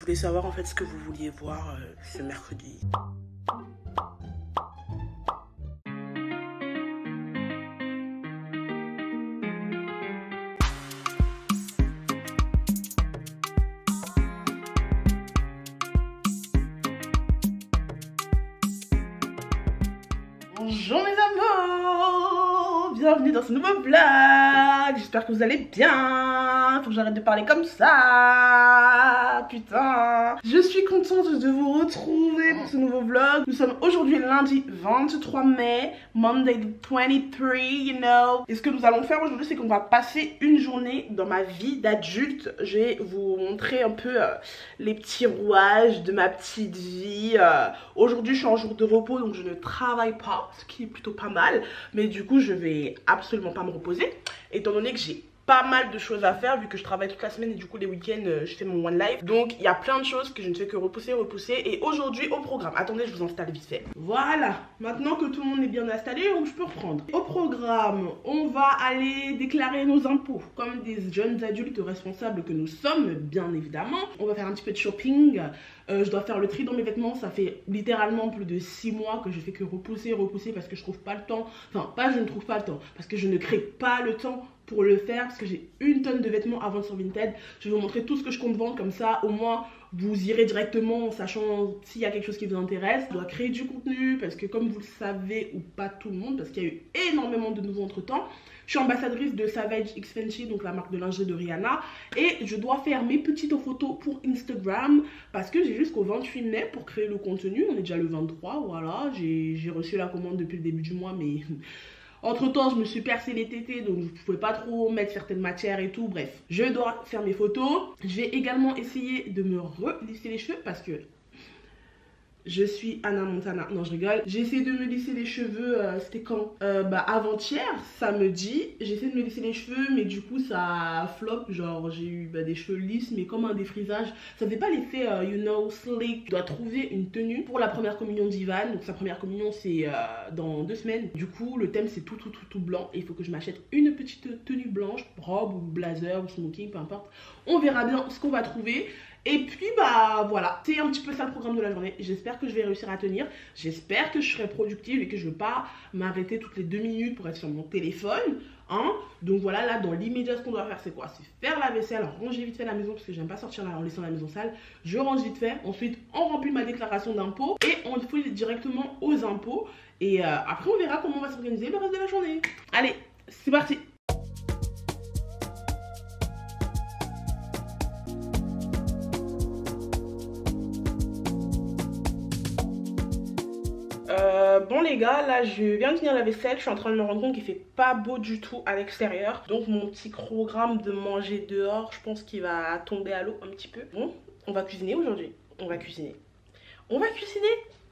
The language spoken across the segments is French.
Je voulais savoir en fait ce que vous vouliez voir ce mercredi. Bonjour mes amours, bienvenue dans ce nouveau vlog. J'espère que vous allez bien. Faut que j'arrête de parler comme ça. Putain. Je suis contente de vous retrouver pour ce nouveau vlog. Nous sommes aujourd'hui lundi 23 mai, Monday the 23, you know. Et ce que nous allons faire aujourd'hui, c'est qu'on va passer une journée dans ma vie d'adulte. Je vais vous montrer un peu les petits rouages de ma petite vie. Aujourd'hui, je suis en jour de repos, donc je ne travaille pas, ce qui est plutôt pas mal. Mais du coup, je vais absolument pas me reposer, étant donné que j'ai pas mal de choses à faire vu que je travaille toute la semaine et du coup les week-ends je fais mon one life. Donc il y a plein de choses que je ne fais que repousser. Et aujourd'hui au programme, attendez, je vous installe vite fait. Voilà, maintenant que tout le monde est bien installé, je peux reprendre. Au programme, on va aller déclarer nos impôts comme des jeunes adultes responsables que nous sommes, bien évidemment. On va faire un petit peu de shopping. Je dois faire le tri dans mes vêtements. Ça fait littéralement plus de 6 mois que je fais que repousser parce que je trouve pas le temps. Enfin, pas je ne trouve pas le temps, parce que je ne crée pas le temps pour le faire, parce que j'ai une tonne de vêtements à vendre sur Vinted. Je vais vous montrer tout ce que je compte vendre, comme ça au moins vous irez directement en sachant s'il y a quelque chose qui vous intéresse. Je dois créer du contenu parce que comme vous le savez, ou pas tout le monde, parce qu'il y a eu énormément de nouveaux entre temps, je suis ambassadrice de Savage X Fenty, donc la marque de lingerie de Rihanna, et je dois faire mes petites photos pour Instagram parce que j'ai jusqu'au 28 mai pour créer le contenu. On est déjà le 23, voilà, j'ai reçu la commande depuis le début du mois, mais entre temps je me suis percé les tétés, donc je ne pouvais pas trop mettre certaines matières et tout. Bref, je dois faire mes photos. Je vais également essayer de me relisser les cheveux parce que je suis Hannah Montana. Non, je rigole. J'ai essayé de me lisser les cheveux, c'était quand avant-hier, samedi. J'ai essayé de me lisser les cheveux, mais du coup ça flop. Genre j'ai eu des cheveux lisses, mais comme un défrisage. Ça fait pas l'effet, you know, slick. Je dois trouver une tenue pour la première communion d'Ivan. Donc sa première communion c'est dans 2 semaines. Du coup le thème c'est tout blanc. Et il faut que je m'achète une petite tenue blanche, robe ou blazer ou smoking, peu importe. On verra bien ce qu'on va trouver. Et puis voilà, c'est un petit peu ça le programme de la journée. J'espère que je vais réussir à tenir. J'espère que je serai productive et que je ne vais pas m'arrêter toutes les 2 minutes pour être sur mon téléphone. Hein. Donc voilà, là dans l'immédiat ce qu'on doit faire c'est quoi? C'est faire la vaisselle, ranger vite fait la maison parce que j'aime pas sortir en laissant la maison sale. Je range vite fait, ensuite on remplit ma déclaration d'impôt et on fouille directement aux impôts. Et après on verra comment on va s'organiser le reste de la journée. Allez, c'est parti. Bon les gars, là je viens de finir la vaisselle, je suis en train de me rendre compte qu'il fait pas beau du tout à l'extérieur. Donc mon petit programme de manger dehors, je pense qu'il va tomber à l'eau un petit peu. Bon, on va cuisiner aujourd'hui, on va cuisiner.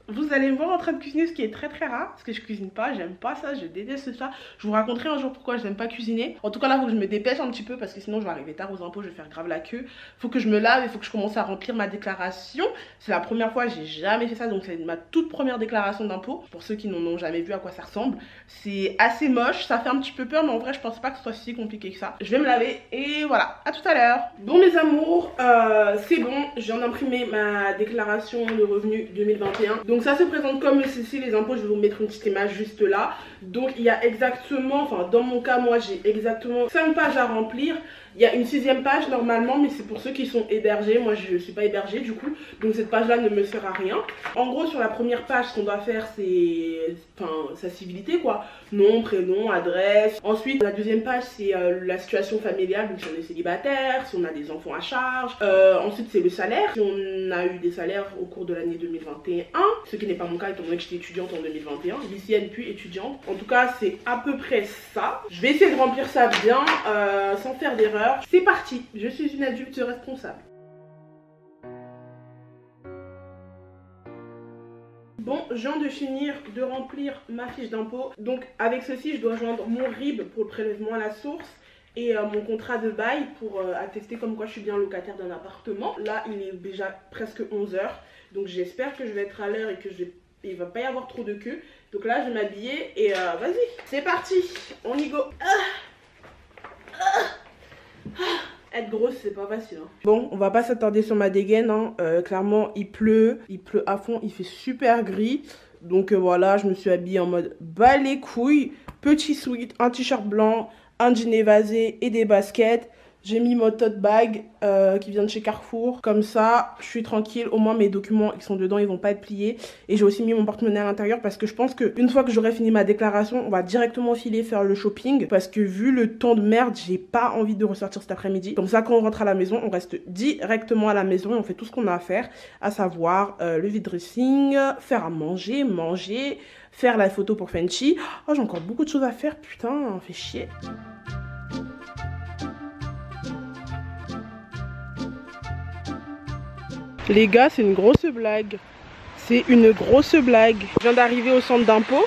Vous allez me voir en train de cuisiner, ce qui est très rare, parce que je cuisine pas, j'aime pas ça, je déteste ça. Je vous raconterai un jour pourquoi je n'aime pas cuisiner. En tout cas là, il faut que je me dépêche un petit peu, parce que sinon je vais arriver tard aux impôts, je vais faire grave la queue. Faut que je me lave, il faut que je commence à remplir ma déclaration. C'est la première fois, j'ai jamais fait ça, donc c'est ma toute première déclaration d'impôt. Pour ceux qui n'en ont jamais vu à quoi ça ressemble. C'est assez moche, ça fait un petit peu peur, mais en vrai je pense pas que ce soit si compliqué que ça. Je vais me laver, et voilà, à tout à l'heure. Bon mes amours, c'est bon, je viens d'imprimer ma déclaration de revenus 2021. Donc ça se présente comme ceci, les impôts, je vais vous mettre une petite image juste là. Donc il y a exactement, enfin dans mon cas moi j'ai exactement 5 pages à remplir. Il y a une 6e page normalement, mais c'est pour ceux qui sont hébergés. Moi je ne suis pas hébergée du coup, donc cette page là ne me sert à rien. En gros sur la première page, ce qu'on doit faire c'est sa civilité quoi, nom, prénom, adresse. Ensuite la 2e page c'est la situation familiale, donc si on est célibataire, si on a des enfants à charge. Ensuite c'est le salaire, si on a eu des salaires au cours de l'année 2021, ce qui n'est pas mon cas étant donné que j'étais étudiante en 2021, lycéenne puis étudiante. En tout cas c'est à peu près ça. Je vais essayer de remplir ça bien, sans faire d'erreur. C'est parti, je suis une adulte responsable. Bon, je viens de finir de remplir ma fiche d'impôt. Donc avec ceci, je dois joindre mon RIB pour le prélèvement à la source et mon contrat de bail pour attester comme quoi je suis bien locataire d'un appartement. Là, il est déjà presque 11 h. Donc j'espère que je vais être à l'heure et que il va pas y avoir trop de queue. Donc là, je vais m'habiller et vas-y, c'est parti, on y go. Être grosse, c'est pas facile. Hein. Bon, on va pas s'attarder sur ma dégaine. Hein. Clairement, il pleut à fond, il fait super gris. Donc voilà, je me suis habillée en mode bas les couilles. Petit sweat, un t-shirt blanc, un jean évasé et des baskets. J'ai mis mon tote bag qui vient de chez Carrefour. Comme ça, je suis tranquille. Au moins, mes documents, ils sont dedans, ils vont pas être pliés. Et j'ai aussi mis mon porte-monnaie à l'intérieur parce que je pense qu'une fois que j'aurai fini ma déclaration, on va directement filer faire le shopping. Parce que vu le temps de merde, j'ai pas envie de ressortir cet après-midi. Comme ça, quand on rentre à la maison, on reste directement à la maison et on fait tout ce qu'on a à faire. À savoir le vide dressing, faire à manger, faire la photo pour Fenchi. Oh, j'ai encore beaucoup de choses à faire, putain, on fait chier. Les gars, c'est une grosse blague. C'est une grosse blague. Je viens d'arriver au centre d'impôt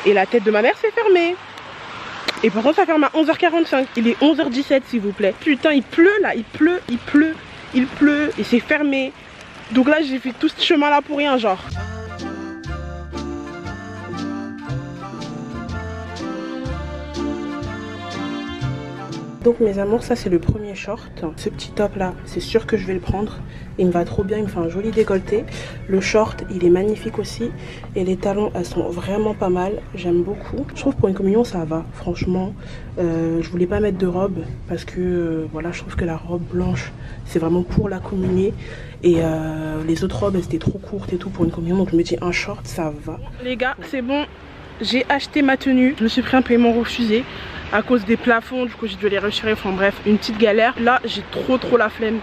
et la tête de ma mère s'est fermée. Et pourtant ça ferme à 11h45. Il est 11h17 s'il vous plaît. Putain, il pleut là, il pleut et c'est fermé. Donc là j'ai fait tout ce chemin là pour rien genre. Donc mes amours, ça c'est le premier short. Ce petit top là, c'est sûr que je vais le prendre. Il me va trop bien, il me fait un joli décolleté. Le short, il est magnifique aussi. Et les talons, elles sont vraiment pas mal. J'aime beaucoup. Je trouve pour une communion, ça va. Franchement, je voulais pas mettre de robe. Parce que, voilà, je trouve que la robe blanche, c'est vraiment pour la communier. Et les autres robes, elles étaient trop courtes et tout pour une communion. Donc je me dis, un short, ça va. Les gars, c'est bon. J'ai acheté ma tenue. Je me suis pris un paiement refusé à cause des plafonds, du coup j'ai dû les retirer, enfin bref, une petite galère. Là j'ai trop la flemme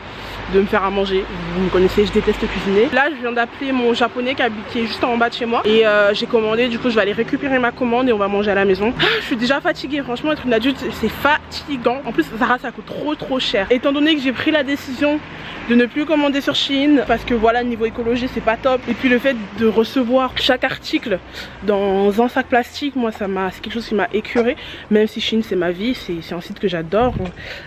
de me faire à manger, vous me connaissez, je déteste cuisiner. Là je viens d'appeler mon japonais qui est juste en bas de chez moi et j'ai commandé, du coup je vais aller récupérer ma commande et on va manger à la maison. Je suis déjà fatiguée, franchement être une adulte c'est fatigant. En plus Zara ça coûte trop cher. Étant donné que j'ai pris la décision de ne plus commander sur Shein parce que voilà, niveau écologie c'est pas top, et puis le fait de recevoir chaque article dans un sac plastique, moi c'est quelque chose qui m'a écœuré. Même si Shein c'est ma vie, c'est un site que j'adore,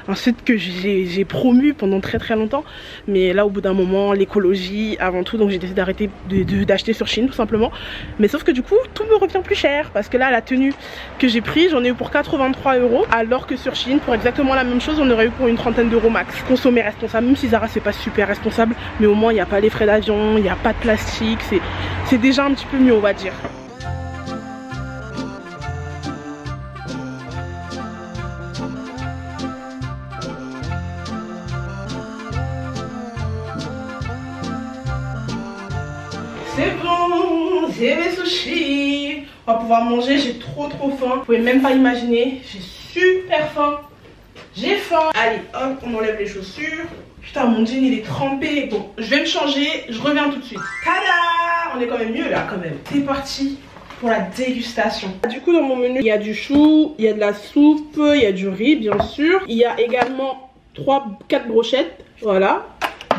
un site que j'ai promu pendant très longtemps, mais là au bout d'un moment l'écologie avant tout, donc j'ai décidé d'arrêter d'acheter sur Shein tout simplement. Mais sauf que du coup tout me revient plus cher parce que là la tenue que j'ai prise j'en ai eu pour 83 €, alors que sur Shein pour exactement la même chose on aurait eu pour une trentaine d'euros max. Consommer responsable, même si Zara c'est pas super responsable, mais au moins il n'y a pas les frais d'avion, il n'y a pas de plastique, c'est déjà un petit peu mieux on va dire. C'est bon, j'ai mes sushis. On va pouvoir manger, j'ai trop faim. Vous pouvez même pas imaginer, j'ai super faim. J'ai faim. Allez, hop, on enlève les chaussures. Putain, mon jean il est trempé. Bon, je vais me changer, je reviens tout de suite. Tada! On est quand même mieux là, quand même. C'est parti pour la dégustation. Du coup, dans mon menu, il y a du chou, il y a de la soupe, il y a du riz, bien sûr. Il y a également 4 brochettes, voilà.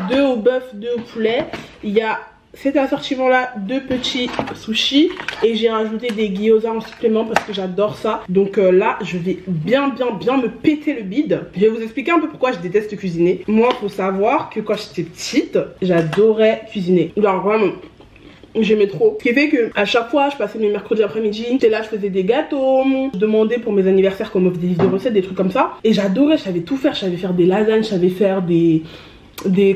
2 au bœuf, 2 au poulet. Il y a cet assortiment là, 2 petits sushis, et j'ai rajouté des gyoza en supplément parce que j'adore ça. Donc là je vais bien me péter le bide. Je vais vous expliquer un peu pourquoi je déteste cuisiner. Moi faut savoir que quand j'étais petite j'adorais cuisiner, genre vraiment j'aimais trop. Ce qui fait que à chaque fois je passais mes mercredis après-midi, j'étais là, je faisais des gâteaux, je demandais pour mes anniversaires qu'on m'offre des livres de recettes, des trucs comme ça, et j'adorais, je savais tout faire. Je savais faire des lasagnes, je savais faire des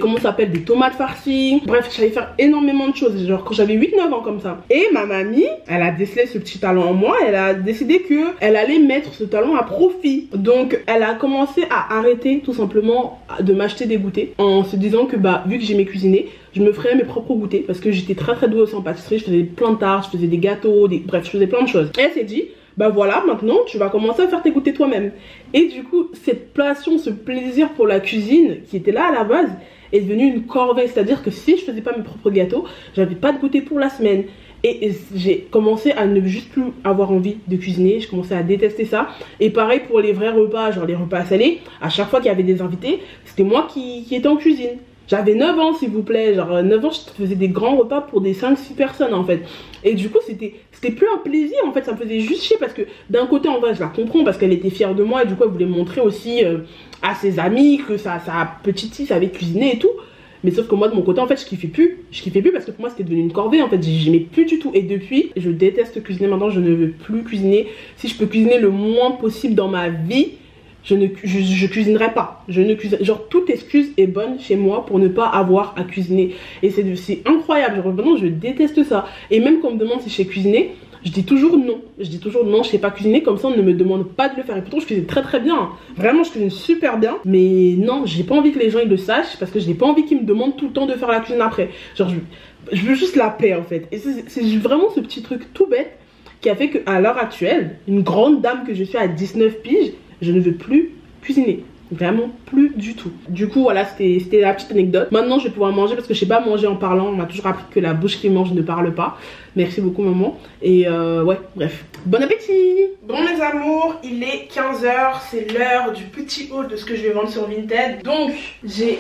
comment ça s'appelle, des tomates farcies. Bref, je savais faire énormément de choses, genre quand j'avais 8-9 ans comme ça. Et ma mamie, elle a décelé ce petit talent en moi, elle a décidé que elle allait mettre ce talent à profit. Donc elle a commencé à arrêter tout simplement de m'acheter des goûters, en se disant que bah vu que j'aimais cuisiner, je me ferais mes propres goûters, parce que j'étais très douée en pâtisserie, je faisais plein de tartes, je faisais des gâteaux, bref je faisais plein de choses. Et elle s'est dit bah voilà, maintenant tu vas commencer à faire tes goûters toi-même. Et du coup cette passion, ce plaisir pour la cuisine qui était là à la base est devenu une corvée. C'est à dire que si je faisais pas mes propres gâteaux, j'avais pas de goûter pour la semaine. Et j'ai commencé à ne juste plus avoir envie de cuisiner, je commençais à détester ça. Et pareil pour les vrais repas, genre les repas salés, à chaque fois qu'il y avait des invités, c'était moi qui étais en cuisine. J'avais 9 ans s'il vous plaît, genre 9 ans je faisais des grands repas pour des 5-6 personnes en fait. Et du coup c'était plus un plaisir en fait, ça me faisait juste chier parce que d'un côté en vrai je la comprends parce qu'elle était fière de moi et du coup elle voulait montrer aussi à ses amis que sa petite fille savait cuisiner et tout. Mais sauf que moi de mon côté en fait je kiffais plus parce que pour moi c'était devenu une corvée en fait, j'aimais plus du tout. Et depuis je déteste cuisiner maintenant, je ne veux plus cuisiner. Si je peux cuisiner le moins possible dans ma vie, je cuisinerai pas. Je ne cuisine, genre toute excuse est bonne chez moi pour ne pas avoir à cuisiner. Et c'est incroyable, genre vraiment je déteste ça. Et même quand on me demande si je sais cuisiner, je dis toujours non. Je dis toujours non, je sais pas cuisiner, comme ça on ne me demande pas de le faire. Et pourtant je cuisine très très bien. Vraiment je cuisine super bien. Mais non, j'ai pas envie que les gens ils le sachent parce que je n'ai pas envie qu'ils me demandent tout le temps de faire la cuisine après. Genre je veux juste la paix en fait. Et c'est vraiment ce petit truc tout bête qui a fait qu'à l'heure actuelle, une grande dame que je suis à 19 piges, je ne veux plus cuisiner. Vraiment plus du tout. Du coup voilà, c'était la petite anecdote. Maintenant je vais pouvoir manger parce que je sais pas manger en parlant. On m'a toujours appris que la bouche qui mange ne parle pas. Merci beaucoup maman. Et ouais, bref. Bon appétit. Bon mes amours, il est 15 h. C'est l'heure du petit haul de ce que je vais vendre sur Vinted. Donc j'ai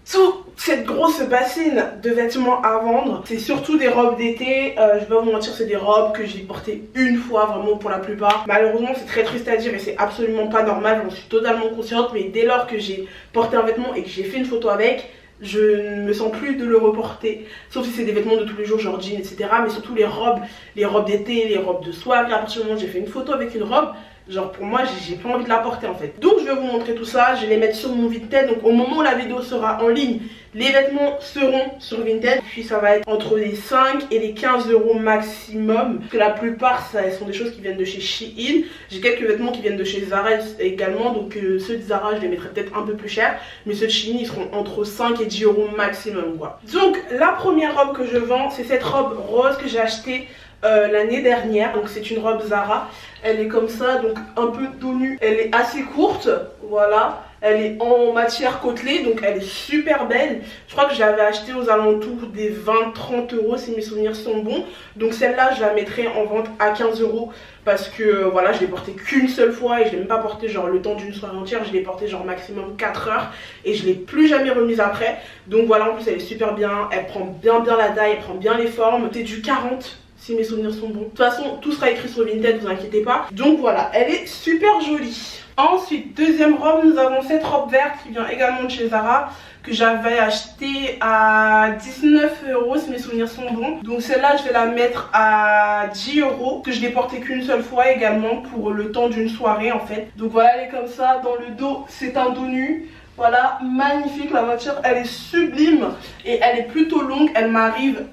toute cette grosse bassine de vêtements à vendre. C'est surtout des robes d'été. Je vais pas vous mentir, c'est des robes que j'ai portées une fois vraiment pour la plupart. Malheureusement c'est très triste à dire et c'est absolument pas normal. J'en suis totalement consciente, mais dès lors que j'ai porté un vêtement et que j'ai fait une photo avec, je ne me sens plus de le reporter. Sauf si c'est des vêtements de tous les jours, genre jeans, etc. Mais surtout les robes d'été, les robes de soirée. À partir du moment où j'ai fait une photo avec une robe, genre pour moi j'ai pas envie de la porter en fait. Donc je vais vous montrer tout ça, je vais les mettre sur mon Vinted. Donc au moment où la vidéo sera en ligne, les vêtements seront sur Vinted. Puis ça va être entre les 5 et les 15 € maximum. Parce que la plupart ça sont des choses qui viennent de chez Shein. J'ai quelques vêtements qui viennent de chez Zara également. Donc ceux de Zara je les mettrai peut-être un peu plus cher. Mais ceux de Shein ils seront entre 5 et 10 € maximum quoi. Donc la première robe que je vends, c'est cette robe rose que j'ai achetée l'année dernière. Donc c'est une robe Zara. Elle est comme ça, donc un peu dos nu. Elle est assez courte, voilà. Elle est en matière côtelée, donc elle est super belle. Je crois que je l'avais achetée aux alentours des 20-30 € si mes souvenirs sont bons. Donc celle-là je la mettrai en vente à 15 € parce que voilà, je l'ai portée qu'une seule fois et je l'ai même pas portée genre le temps d'une soirée entière. Je l'ai portée genre maximum 4 heures et je l'ai plus jamais remise après. Donc voilà, en plus elle est super bien, elle prend bien la taille, elle prend bien les formes. C'est du 40 si mes souvenirs sont bons. De toute façon tout sera écrit sur Vinted, vous inquiétez pas. Donc voilà, elle est super jolie. Ensuite, deuxième robe, nous avons cette robe verte qui vient également de chez Zara, que j'avais achetée à 19 € si mes souvenirs sont bons. Donc celle-là je vais la mettre à 10 €, que je l'ai portée qu'une seule fois également pour le temps d'une soirée en fait. Donc voilà, elle est comme ça, dans le dos c'est un dos nu. Voilà, magnifique, la matière elle est sublime et elle est plutôt longue, elle m'arrive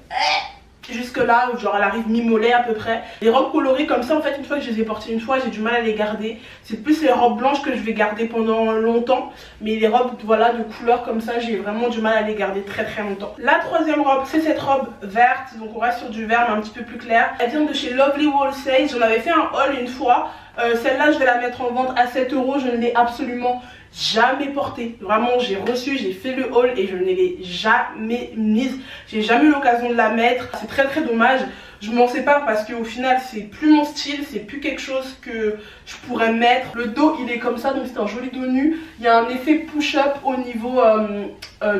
jusque là, genre elle arrive mi-mollet à peu près. Les robes colorées comme ça en fait, une fois que je les ai portées une fois, j'ai du mal à les garder. C'est plus les robes blanches que je vais garder pendant longtemps. Mais les robes voilà de couleur comme ça, j'ai vraiment du mal à les garder très longtemps. La troisième robe, c'est cette robe verte. Donc on reste sur du vert mais un petit peu plus clair. Elle vient de chez Lovely Wholesale. J'en avais fait un haul une fois. Celle-là je vais la mettre en vente à 7 €. Je ne l'ai absolument jamais portée. Vraiment j'ai reçu, j'ai fait le haul et je ne l'ai jamais mise. J'ai jamais eu l'occasion de la mettre. C'est très dommage. Je m'en sépare parce qu'au final c'est plus mon style, c'est plus quelque chose que je pourrais mettre. Le dos il est comme ça, donc c'est un joli dos nu. Il y a un effet push-up au niveau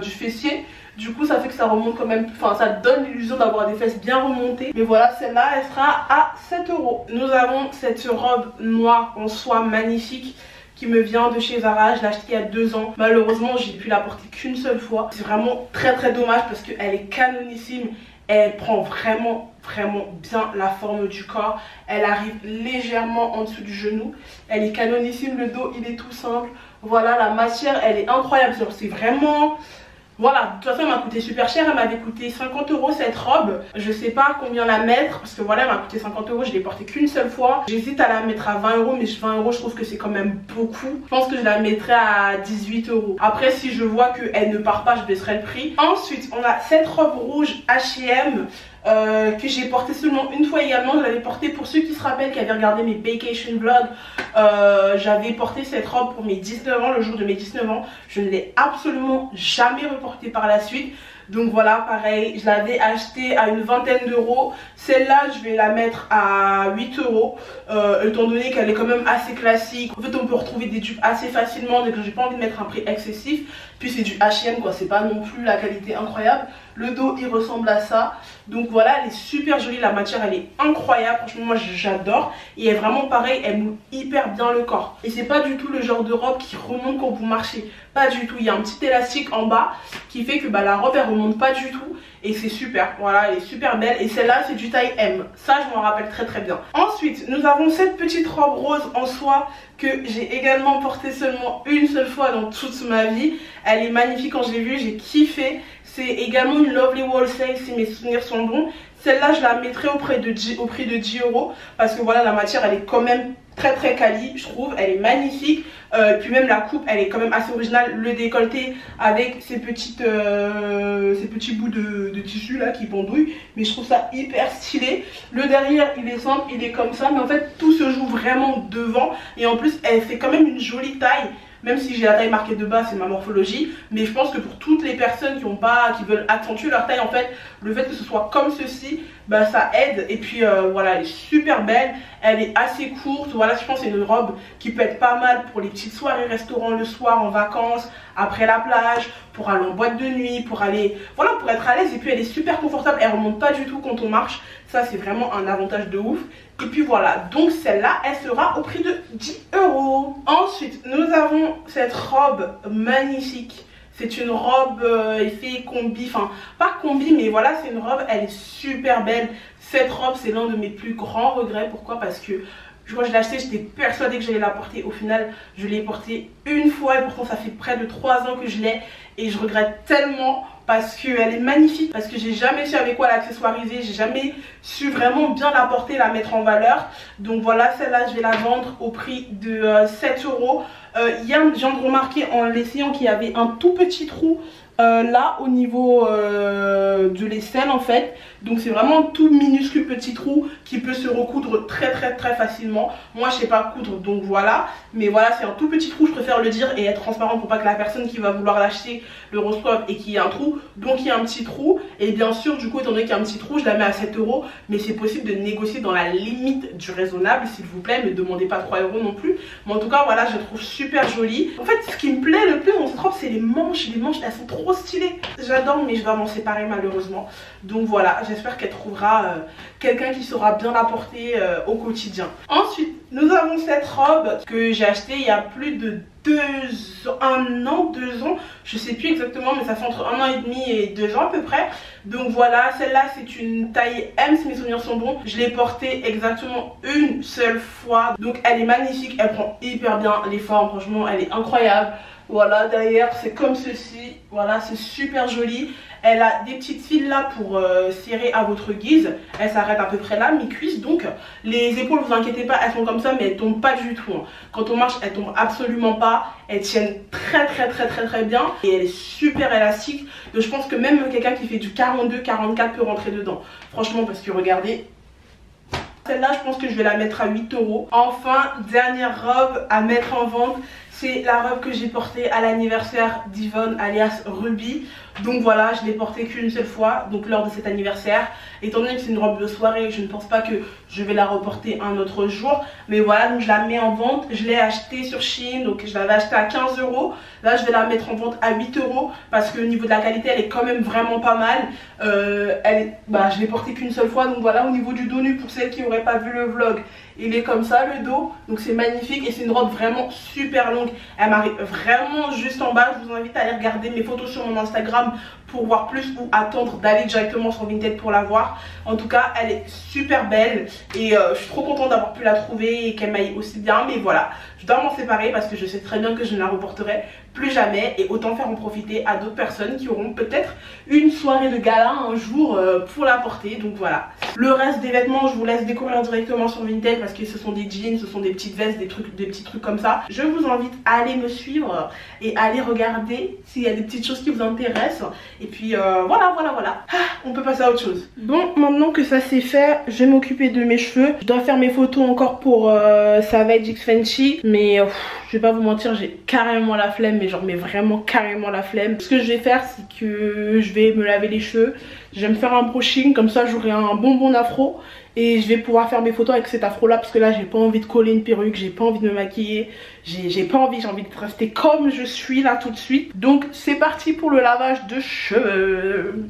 du fessier. Du coup ça fait que ça remonte quand même, enfin ça donne l'illusion d'avoir des fesses bien remontées. Mais voilà, celle-là elle sera à 7 €. Nous avons cette robe noire en soie magnifique qui me vient de chez Zara. Je l'ai achetée il y a 2 ans. Malheureusement j'ai pu la porter qu'une seule fois. C'est vraiment très dommage parce qu'elle est canonissime. Elle prend vraiment bien la forme du corps. Elle arrive légèrement en dessous du genou. Elle est canonissime, le dos il est tout simple. Voilà, la matière elle est incroyable. C'est vraiment... Voilà, de toute façon elle m'a coûté super cher, elle m'avait coûté 50 € cette robe. Je sais pas combien la mettre parce que voilà, elle m'a coûté 50 €, je l'ai portée qu'une seule fois. J'hésite à la mettre à 20 € mais 20 € je trouve que c'est quand même beaucoup. Je pense que je la mettrai à 18 €. Après si je vois qu'elle ne part pas, je baisserai le prix. Ensuite on a cette robe rouge H&M que j'ai portée seulement une fois également. Je l'avais portée, pour ceux qui se rappellent, qui avaient regardé mes vacation vlogs, j'avais porté cette robe pour mes 19 ans, le jour de mes 19 ans. Je ne l'ai absolument jamais reportée par la suite. Donc voilà, pareil, je l'avais achetée à une vingtaine d'euros. Celle-là, je vais la mettre à 8 €, étant donné qu'elle est quand même assez classique. En fait, on peut retrouver des dupes assez facilement, donc j'ai pas envie de mettre un prix excessif. Puis c'est du H&M quoi, c'est pas non plus la qualité incroyable. Le dos, il ressemble à ça. Donc voilà, elle est super jolie, la matière, elle est incroyable. Franchement, moi, j'adore. Et elle est vraiment pareil, elle moule hyper bien le corps. Et c'est pas du tout le genre de robe qui remonte quand vous marchez. Pas du tout. Il y a un petit élastique en bas qui fait que bah, la robe, elle remonte pas du tout. et c'est super, voilà, elle est super belle. Et celle-là c'est du taille M, ça je m'en rappelle très très bien. Ensuite nous avons cette petite robe rose en soie que j'ai également portée seulement une seule fois dans toute ma vie. Elle est magnifique, quand je l'ai vue j'ai kiffé. C'est également une Lovely Wholesale si mes souvenirs sont bons. Celle-là je la mettrai au prix de 10 € parce que voilà, la matière elle est quand même très très quali, je trouve, elle est magnifique. Puis même la coupe elle est quand même assez originale, le décolleté avec ces petits bouts de tissu là qui pendouillent, mais je trouve ça hyper stylé. Le derrière il est simple, il est comme ça, mais en fait tout se joue vraiment devant, et en plus elle fait quand même une jolie taille. Même si j'ai la taille marquée de bas, c'est ma morphologie, mais je pense que pour toutes les personnes qui veulent accentuer leur taille, en fait, le fait que ce soit comme ceci, bah ça aide. Et puis voilà, elle est super belle, elle est assez courte. Voilà, je pense que c'est une robe qui peut être pas mal pour les petites soirées restaurants le soir, en vacances, après la plage, pour aller en boîte de nuit, pour aller, voilà, pour être à l'aise. Et puis elle est super confortable, elle remonte pas du tout quand on marche, ça c'est vraiment un avantage de ouf. Et puis voilà, donc celle-là elle sera au prix de 10 €. Ensuite nous avons cette robe magnifique. C'est une robe effet combi, enfin pas combi, mais voilà, c'est une robe, elle est super belle. Cette robe c'est l'un de mes plus grands regrets. Pourquoi? Parce que quand je l'ai achetée, j'étais persuadée que j'allais la porter. Au final, je l'ai portée une fois et pourtant ça fait près de 3 ans que je l'ai. Et je regrette tellement parce qu'elle est magnifique, parce que j'ai jamais su avec quoi l'accessoiriser, j'ai jamais su vraiment bien la porter, la mettre en valeur. Donc voilà, celle-là je vais la vendre au prix de 7 €. Hier, je viens de remarquer en l'essayant qu'il y avait un tout petit trou là au niveau de l'aisselle en fait. Donc c'est vraiment un tout minuscule petit trou qui peut se recoudre très facilement. Moi je sais pas coudre, donc voilà. Mais voilà, c'est un tout petit trou, je préfère le dire et être transparent pour pas que la personne qui va vouloir l'acheter le reçoive et qu'il y ait un trou. Donc il y a un petit trou, et bien sûr du coup étant donné qu'il y a un petit trou, je la mets à 7 €. Mais c'est possible de négocier dans la limite du raisonnable s'il vous plaît, ne demandez pas 3 € non plus. Mais en tout cas voilà, je la trouve super jolie. En fait ce qui me plaît le plus dans cette robe c'est les manches elles sont trop stylées. J'adore, mais je dois m'en séparer malheureusement. Donc voilà, j'espère qu'elle trouvera quelqu'un qui saura bien la porter au quotidien. Ensuite nous avons cette robe que j'ai achetée il y a plus de 1 an, 2 ans, je sais plus exactement, mais ça fait entre 1 an et demi et 2 ans à peu près. Donc voilà, celle-là c'est une taille M si mes souvenirs sont bons. Je l'ai portée exactement une seule fois, donc elle est magnifique, elle prend hyper bien les formes, franchement elle est incroyable. Voilà, derrière c'est comme ceci, voilà, c'est super joli. Elle a des petites fils là pour serrer à votre guise. Elle s'arrête à peu près là, mi-cuisse. Donc les épaules, vous inquiétez pas, elles sont comme ça, mais elles tombent pas du tout. Quand on marche, elles tombent absolument pas. Elles tiennent très bien. Et elle est super élastique. Donc je pense que même quelqu'un qui fait du 42, 44 peut rentrer dedans. Franchement, parce que regardez. Celle-là, je pense que je vais la mettre à 8 €. Enfin, dernière robe à mettre en vente. C'est la robe que j'ai portée à l'anniversaire d'Yvonne alias Ruby. Donc voilà, je l'ai portée qu'une seule fois, donc lors de cet anniversaire. Étant donné que c'est une robe de soirée, je ne pense pas que je vais la reporter un autre jour. Mais voilà, donc je la mets en vente. Je l'ai achetée sur Shein, donc je l'avais achetée à 15 €. Là, je vais la mettre en vente à 8 € parce que au niveau de la qualité, elle est quand même vraiment pas mal. Je l'ai portée qu'une seule fois, donc voilà, au niveau du dos nu, pour celles qui n'auraient pas vu le vlog, il est comme ça le dos, donc c'est magnifique et c'est une robe vraiment super longue. Elle m'arrive vraiment juste en bas. Je vous invite à aller regarder mes photos sur mon Instagram pour voir plus ou attendre d'aller directement sur Vinted pour la voir. En tout cas elle est super belle et je suis trop contente d'avoir pu la trouver et qu'elle m'aille aussi bien. Mais voilà, je dois m'en séparer parce que je sais très bien que je ne la reporterai plus jamais, et autant faire en profiter à d'autres personnes qui auront peut-être une soirée de gala un jour pour la porter. Donc voilà, le reste des vêtements je vous laisse découvrir directement sur Vinted parce que ce sont des jeans, ce sont des petites vestes, des petits trucs comme ça. Je vous invite à aller me suivre et à aller regarder s'il y a des petites choses qui vous intéressent. Et puis voilà. On peut passer à autre chose. Bon, maintenant que ça c'est fait, je vais m'occuper de mes cheveux. Je dois faire mes photos encore pour Savage X Fenty, mais je vais pas vous mentir, j'ai carrément la flemme, mais genre mais vraiment carrément la flemme. Ce que je vais faire, c'est que je vais me laver les cheveux, je vais me faire un brushing, comme ça j'aurai un bon afro et je vais pouvoir faire mes photos avec cet afro là, parce que là j'ai pas envie de coller une perruque, j'ai pas envie de me maquiller, j'ai pas envie, j'ai envie de rester comme je suis là tout de suite. Donc c'est parti pour le lavage de cheveux.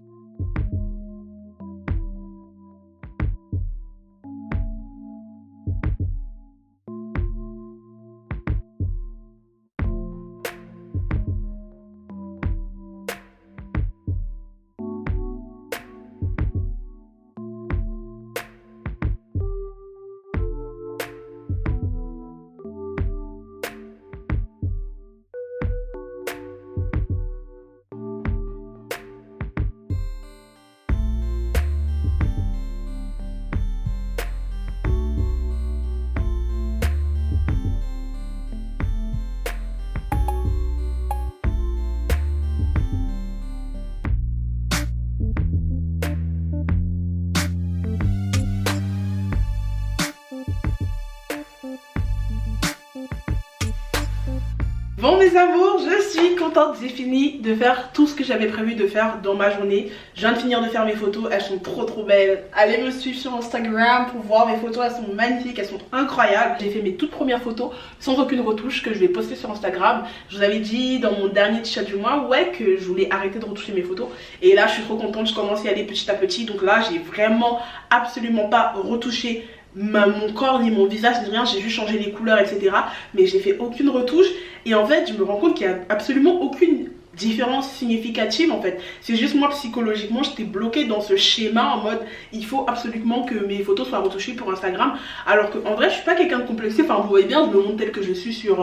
Bon mes amours, je suis contente, j'ai fini de faire tout ce que j'avais prévu de faire dans ma journée. Je viens de finir de faire mes photos, elles sont trop belles. Allez me suivre sur Instagram pour voir mes photos, elles sont magnifiques, elles sont incroyables. J'ai fait mes toutes premières photos sans aucune retouche que je vais poster sur Instagram. Je vous avais dit dans mon dernier t-shirt du mois que je voulais arrêter de retoucher mes photos. Et là je suis trop contente, je commence à y aller petit à petit. Donc là j'ai vraiment absolument pas retouché mon corps ni mon visage ni rien, j'ai juste changé les couleurs etc, mais j'ai fait aucune retouche. Et en fait je me rends compte qu'il n'y a absolument aucune différence significative en fait. C'est juste moi psychologiquement j'étais bloquée dans ce schéma en mode il faut absolument que mes photos soient retouchées pour Instagram, alors qu'en vrai je suis pas quelqu'un de complexé. Enfin vous voyez bien, je me montre telle que je suis sur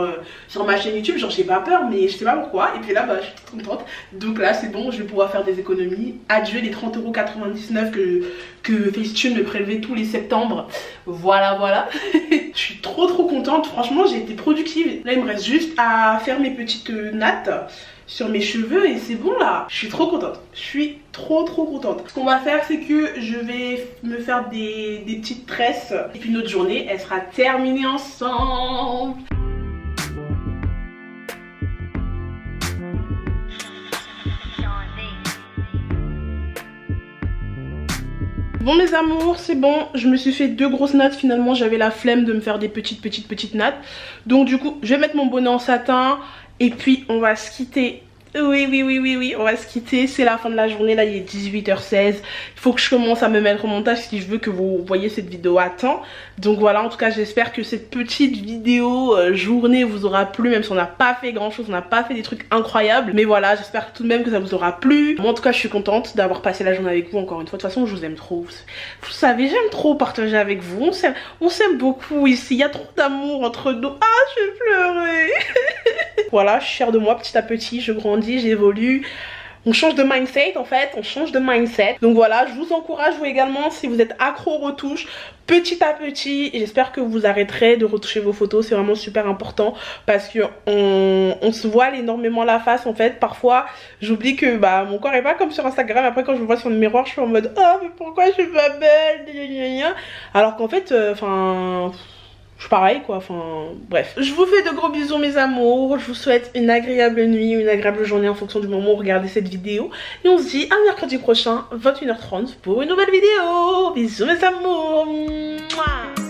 ma chaîne YouTube, genre j'ai pas peur, mais je sais pas pourquoi. Et puis là bah je suis trop contente, donc là c'est bon, je vais pouvoir faire des économies. Adieu les 30,99 € que Facetune me prélevait tous les septembre. Voilà. Je suis trop contente, franchement j'ai été productive. Là il me reste juste à faire mes petites nattes sur mes cheveux et c'est bon là. Je suis trop contente, je suis trop contente. Ce qu'on va faire c'est que je vais me faire des petites tresses et puis notre journée elle sera terminée ensemble. Bon mes amours, c'est bon, je me suis fait 2 grosses nattes. Finalement j'avais la flemme de me faire des petites nattes. Donc du coup je vais mettre mon bonnet en satin et puis on va se quitter. Oui, on va se quitter, c'est la fin de la journée, là il est 18h16. Il faut que je commence à me mettre au montage si je veux que vous voyez cette vidéo à temps. Donc voilà, en tout cas j'espère que cette petite vidéo journée vous aura plu, même si on n'a pas fait grand chose, on n'a pas fait des trucs incroyables. Mais voilà, j'espère tout de même que ça vous aura plu. Moi en tout cas je suis contente d'avoir passé la journée avec vous encore une fois. De toute façon je vous aime trop, vous savez, j'aime trop partager avec vous. On s'aime beaucoup ici, il y a trop d'amour entre nous. Ah je vais pleurer. Voilà, je suis fière de moi petit à petit, je grandis, j'évolue. On change de mindset en fait, on change de mindset. Donc voilà, je vous encourage vous également si vous êtes accro aux retouches, petit à petit. Et j'espère que vous arrêterez de retoucher vos photos, c'est vraiment super important. Parce que on se voile énormément la face en fait. Parfois j'oublie que bah mon corps est pas comme sur Instagram. Après quand je me vois sur le miroir je suis en mode oh mais pourquoi je suis pas belle. Alors qu'en fait je suis pareil quoi, enfin bref. Je vous fais de gros bisous mes amours. Je vous souhaite une agréable nuit, une agréable journée en fonction du moment où vous regardez cette vidéo. Et on se dit à mercredi prochain 21h30 pour une nouvelle vidéo. Bisous mes amours. Mouah.